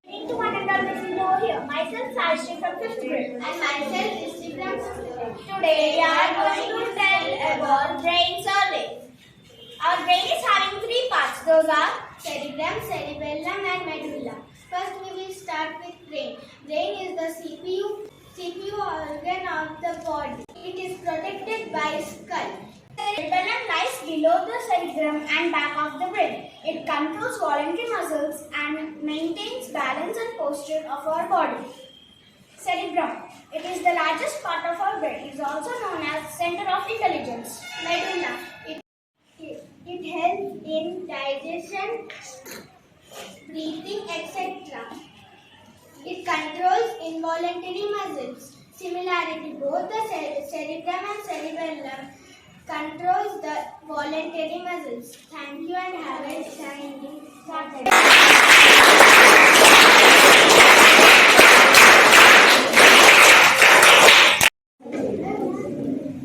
To one another listening over here. Myself Saishri from 5th grade. And myself Ishri from 6th grade. Today we are going to tell about brain survey. Our brain is having three parts. Those are cerebrum, cerebellum and medulla. First we will start with brain. Brain is the CPU organ of the body. It is protected by skull. Cerebellum lies below the cerebrum and back of the brain. It controls voluntary muscles and maintains balance and posture of our body. Cerebrum. It is the largest part of our brain. It is also known as center of intelligence. Medulla. It helps in digestion, breathing, etc. It controls involuntary muscles. Similarity, both the cerebrum and cerebellum controls the voluntary muscles. Thank you and have a shining Saturday.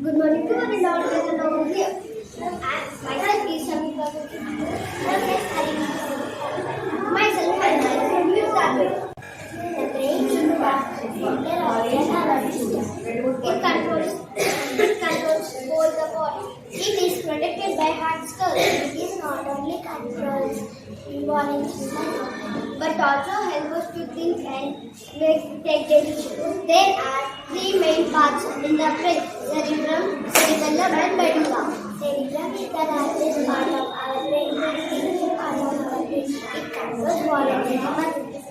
Good morning to one and all present over here. Myself is Keshava Reddy. The brain is the center organ of our system. It controls both the body. It is protected by hard skull. It is not only controls involuntary but also helps us to think and take decisions. There are three main parts in the brain: cerebrum, cerebellum and medulla. Cerebrum is the largest part of our brain and is part of our brain. It controls voluntary muscles.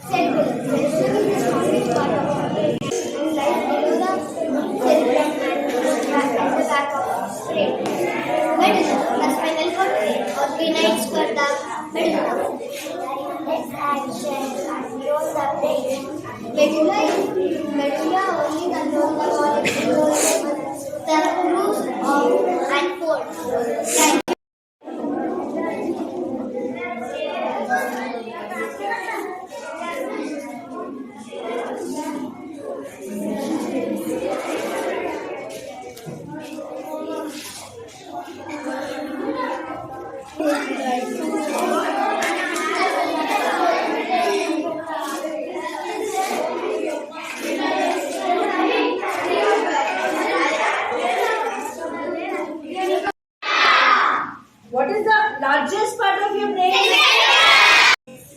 Cerebellum is the smallest part of our brain and lies below the cerebrum and at the back of the brain. Medulla, the spinal cord organizes for the medulla. Its action controls the brain. Medulla only controls the voluntary the rules of and force. What is the largest part of your brain?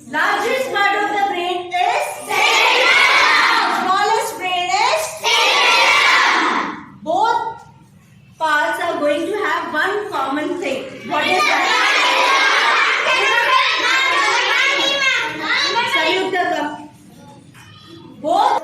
Largest part of the brain is smallest brain is both parts are going to have one common thing. What is that? Both